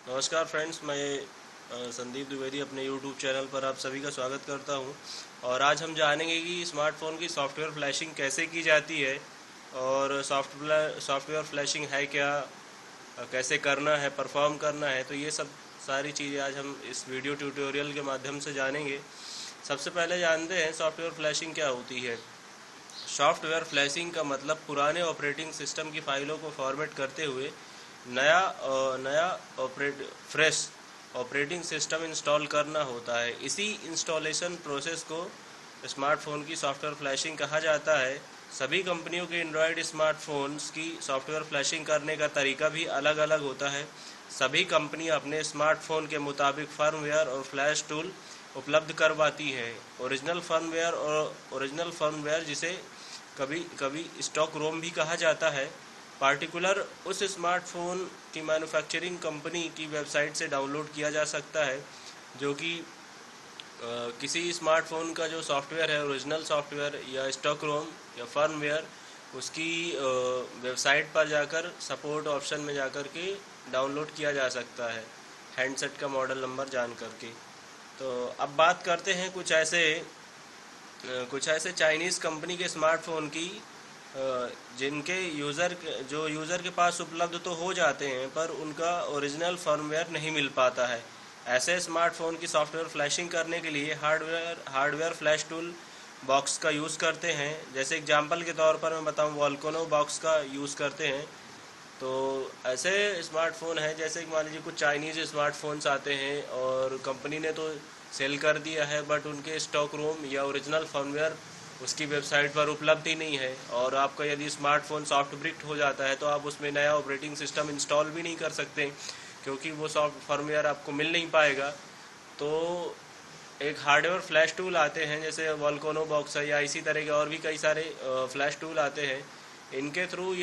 नमस्कार फ्रेंड्स, मैं संदीप द्विवेदी अपने यूट्यूब चैनल पर आप सभी का स्वागत करता हूं। और आज हम जानेंगे कि स्मार्टफ़ोन की सॉफ्टवेयर फ्लैशिंग कैसे की जाती है और सॉफ्टवेयर फ्लैशिंग है क्या, कैसे करना है, परफॉर्म करना है। तो ये सब सारी चीज़ें आज हम इस वीडियो ट्यूटोरियल के माध्यम से जानेंगे। सबसे पहले जानते हैं सॉफ्टवेयर फ्लैशिंग क्या होती है। सॉफ्टवेयर फ्लैशिंग का मतलब पुराने ऑपरेटिंग सिस्टम की फाइलों को फॉर्मेट करते हुए नया फ्रेश ऑपरेटिंग सिस्टम इंस्टॉल करना होता है। इसी इंस्टॉलेशन प्रोसेस को स्मार्टफोन की सॉफ्टवेयर फ्लैशिंग कहा जाता है। सभी कंपनियों के एंड्रॉयड स्मार्टफोन्स की सॉफ्टवेयर फ्लैशिंग करने का तरीका भी अलग अलग होता है। सभी कंपनियां अपने स्मार्टफोन के मुताबिक फर्मवेयर और फ्लैश टूल उपलब्ध करवाती है। ओरिजिनल फर्मवेयर जिसे कभी कभी स्टॉक रोम भी कहा जाता है, पार्टिकुलर उस स्मार्टफोन की मैन्युफैक्चरिंग कंपनी की वेबसाइट से डाउनलोड किया जा सकता है। जो कि किसी स्मार्टफोन का जो सॉफ्टवेयर है, ओरिजिनल सॉफ्टवेयर या स्टॉक रोम या फर्मवेयर, उसकी वेबसाइट पर जाकर सपोर्ट ऑप्शन में जाकर के डाउनलोड किया जा सकता है, हैंडसेट का मॉडल नंबर जान करके। तो अब बात करते हैं कुछ ऐसे चाइनीज़ कंपनी के स्मार्टफोन की जिनके यूज़र के पास उपलब्ध तो हो जाते हैं, पर उनका ओरिजिनल फर्मवेयर नहीं मिल पाता है। ऐसे स्मार्टफोन की सॉफ्टवेयर फ्लैशिंग करने के लिए हार्डवेयर फ्लैश टूल बॉक्स का यूज़ करते हैं। जैसे एग्जांपल के तौर पर मैं बताऊं, वोल्केनो बॉक्स का यूज़ करते हैं। तो ऐसे स्मार्टफ़ोन हैं, जैसे कि मान लीजिए कुछ चाइनीज़ स्मार्टफोन्स आते हैं और कंपनी ने तो सेल कर दिया है, बट उनके स्टॉक रूम या ओरिजिनल फर्मवेयर उसकी वेबसाइट पर उपलब्ध ही नहीं है। और आपका यदि स्मार्टफोन सॉफ्ट ब्रिक्ट हो जाता है तो आप उसमें नया ऑपरेटिंग सिस्टम इंस्टॉल भी नहीं कर सकते, क्योंकि वो सॉफ्ट फर्मवेयर आपको मिल नहीं पाएगा। तो एक हार्डवेयर फ्लैश टूल आते हैं, जैसे वोल्केनो बॉक्स है या इसी तरह के और भी कई सारे फ्लैश टूल आते हैं। इनके थ्रू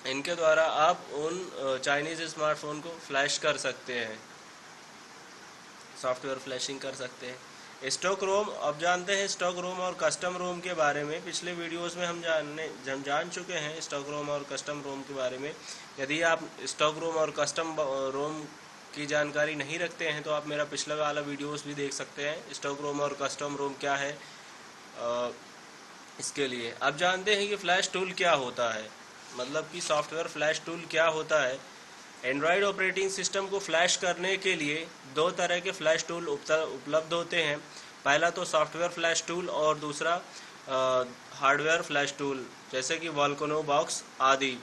इनके द्वारा आप उन चाइनीज़ स्मार्टफोन को फ्लैश कर सकते हैं, सॉफ्टवेयर फ्लैशिंग कर सकते हैं। स्टॉक रोम, अब जानते हैं स्टॉक रोम और कस्टम रोम के बारे में। पिछले वीडियोस में हम जान चुके हैं स्टॉक रोम और कस्टम रोम के बारे में। यदि आप स्टॉक रोम और कस्टम रोम की जानकारी नहीं रखते हैं तो आप मेरा पिछला वाला वीडियोस भी देख सकते हैं, स्टॉक रोम और कस्टम रोम क्या है। इसके लिए अब जानते हैं कि फ्लैश टूल क्या होता है, मतलब कि सॉफ्टवेयर फ्लैश टूल क्या होता है। एंड्रॉयड ऑपरेटिंग सिस्टम को फ्लैश करने के लिए दो तरह के फ्लैश टूल उपलब्ध होते हैं। पहला तो सॉफ्टवेयर फ्लैश टूल और दूसरा हार्डवेयर फ्लैश टूल, जैसे कि वोल्केनो बॉक्स आदि।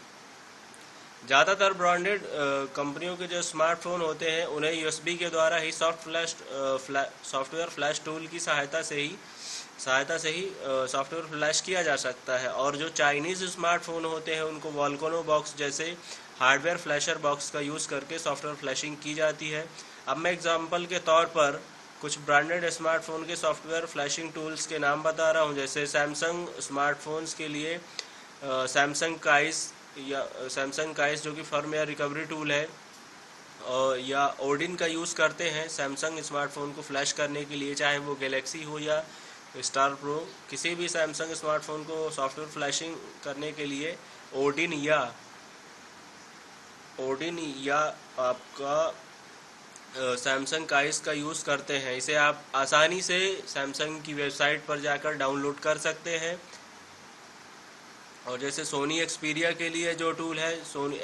ज़्यादातर ब्रांडेड कंपनियों के जो स्मार्टफोन होते हैं उन्हें यूएसबी के द्वारा ही सॉफ्टवेयर फ्लैश टूल की सहायता से ही सॉफ्टवेयर फ्लैश किया जा सकता है। और जो चाइनीज़ स्मार्टफोन होते हैं उनको वोल्केनो बॉक्स जैसे हार्डवेयर फ्लैशर बॉक्स का यूज़ करके सॉफ्टवेयर फ्लैशिंग की जाती है। अब मैं एग्जांपल के तौर पर कुछ ब्रांडेड स्मार्टफोन के सॉफ्टवेयर फ्लैशिंग टूल्स के नाम बता रहा हूं। जैसे सैमसंग स्मार्टफोन्स के लिए सैमसंग काइस जो कि फर्मवेयर रिकवरी टूल है, और या ओडिन का यूज़ करते हैं सैमसंग स्मार्टफोन को फ्लैश करने के लिए, चाहे वो गैलेक्सी हो या स्टार प्रो। किसी भी सैमसंग स्मार्टफोन को सॉफ्टवेयर फ्लैशिंग करने के लिए ओडिन या आपका सैमसंग काइस का यूज़ करते हैं। इसे आप आसानी से सैमसंग की वेबसाइट पर जाकर डाउनलोड कर सकते हैं। और जैसे सोनी एक्सपीरिया के लिए जो टूल है, सोनी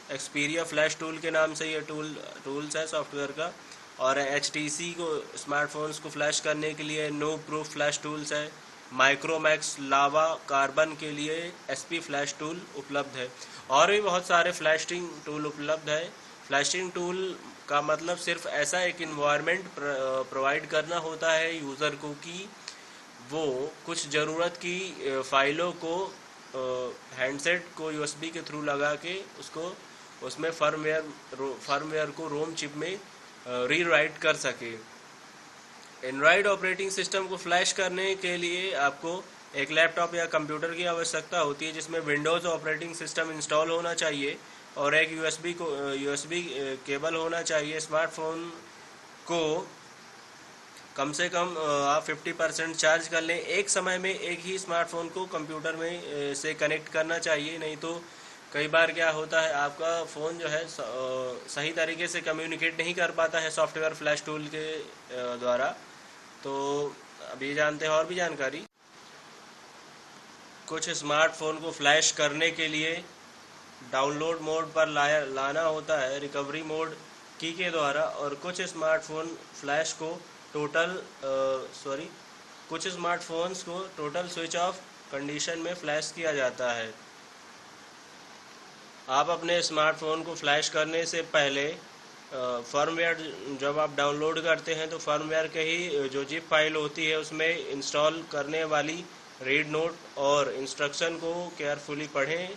एक्सपीरिया फ्लैश टूल के नाम से ये टूल्स है सॉफ्टवेयर का। और HTC को स्मार्टफोन्स को फ्लैश करने के लिए नो प्रूफ फ्लैश टूल्स है। माइक्रोमैक्स लावा कार्बन के लिए SP फ्लैश टूल उपलब्ध है। और भी बहुत सारे फ्लैशिंग टूल उपलब्ध है। फ्लैशिंग टूल का मतलब सिर्फ ऐसा एक इन्वायरमेंट प्रोवाइड करना होता है यूज़र को कि वो कुछ ज़रूरत की फाइलों को हैंडसेट को USB के थ्रू लगा के उसको उसमें फर्मवेयर को रोम चिप में रीराइट कर सके। एंड्रॉयड ऑपरेटिंग सिस्टम को फ्लैश करने के लिए आपको एक लैपटॉप या कंप्यूटर की आवश्यकता होती है, जिसमें विंडोज़ ऑपरेटिंग सिस्टम इंस्टॉल होना चाहिए और एक USB केबल होना चाहिए। स्मार्टफोन को कम से कम आप 50% चार्ज कर लें। एक समय में एक ही स्मार्टफोन को कंप्यूटर में से कनेक्ट करना चाहिए, नहीं तो कई बार क्या होता है, आपका फ़ोन जो है सही तरीके से कम्युनिकेट नहीं कर पाता है सॉफ्टवेयर फ्लैश टूल के द्वारा। तो अभी जानते हैं और भी जानकारी। कुछ स्मार्टफोन को फ्लैश करने के लिए डाउनलोड मोड पर लाना होता है रिकवरी मोड की के द्वारा, और कुछ स्मार्टफोन फ्लैश को कुछ स्मार्टफोन्स को टोटल स्विच ऑफ कंडीशन में फ्लैश किया जाता है। आप अपने स्मार्टफोन को फ्लैश करने से पहले फर्मवेयर जब आप डाउनलोड करते हैं तो फर्मवेयर के ही जो जिप फाइल होती है उसमें इंस्टॉल करने वाली रीड नोट और इंस्ट्रक्शन को केयरफुली पढ़ें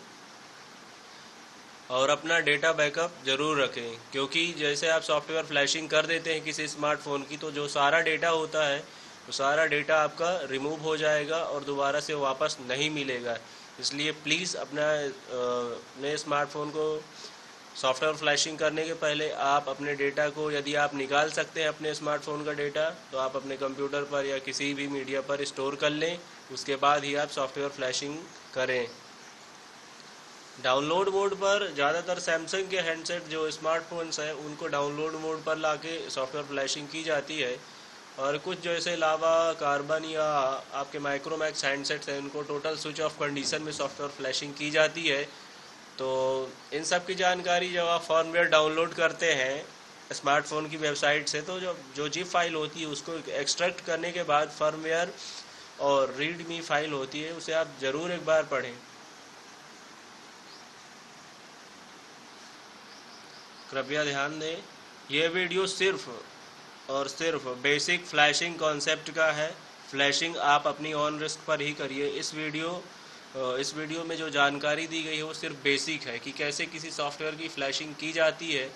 और अपना डेटा बैकअप जरूर रखें, क्योंकि जैसे आप सॉफ्टवेयर फ्लैशिंग कर देते हैं किसी स्मार्टफोन की, तो जो सारा डेटा होता है वो सारा डेटा आपका रिमूव हो जाएगा और दोबारा से वापस नहीं मिलेगा। इसलिए प्लीज़ अपने स्मार्टफोन को सॉफ्टवेयर फ्लैशिंग करने के पहले आप अपने डेटा को, यदि आप निकाल सकते हैं अपने स्मार्टफोन का डेटा, तो आप अपने कंप्यूटर पर या किसी भी मीडिया पर स्टोर कर लें, उसके बाद ही आप सॉफ्टवेयर फ्लैशिंग करें। डाउनलोड मोड पर ज़्यादातर सैमसंग के हैंडसेट जो स्मार्टफोन्स हैं उनको डाउनलोड मोड पर लाके सॉफ्टवेयर फ्लैशिंग की जाती है, और कुछ जैसे लावा, कार्बन या आपके माइक्रोमैक्स हैंडसेट्स हैं उनको टोटल स्विच ऑफ कंडीशन में सॉफ्टवेयर फ्लैशिंग की जाती है। तो इन सब की जानकारी जब आप फर्मवेयर डाउनलोड करते हैं स्मार्टफोन की वेबसाइट से, तो जो जिप फाइल होती है उसको एक्सट्रैक्ट करने के बाद फर्मवेयर और रीडमी फाइल होती है उसे आप ज़रूर एक बार पढ़ें। कृपया ध्यान दें, यह वीडियो सिर्फ और सिर्फ बेसिक फ्लैशिंग कॉन्सेप्ट का है। फ्लैशिंग आप अपनी ऑन रिस्क पर ही करिए। इस वीडियो में जो जानकारी दी गई है वो सिर्फ बेसिक है कि कैसे किसी सॉफ्टवेयर की फ्लैशिंग की जाती है,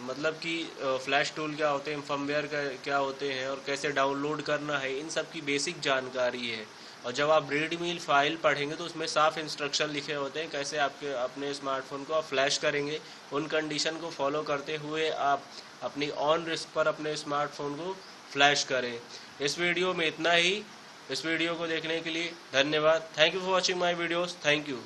मतलब कि फ्लैश टूल क्या होते हैं, फर्मवेयर क्या होते हैं और कैसे डाउनलोड करना है, इन सब की बेसिक जानकारी है। और जब आप रीडमी फाइल पढ़ेंगे तो उसमें साफ इंस्ट्रक्शन लिखे होते हैं कैसे आपके अपने स्मार्टफोन को आप फ्लैश करेंगे। उन कंडीशन को फॉलो करते हुए आप अपनी ऑन रिस्क पर अपने स्मार्टफोन को फ्लैश करें। इस वीडियो में इतना ही। इस वीडियो को देखने के लिए धन्यवाद। Thank you for watching my videos. Thank you.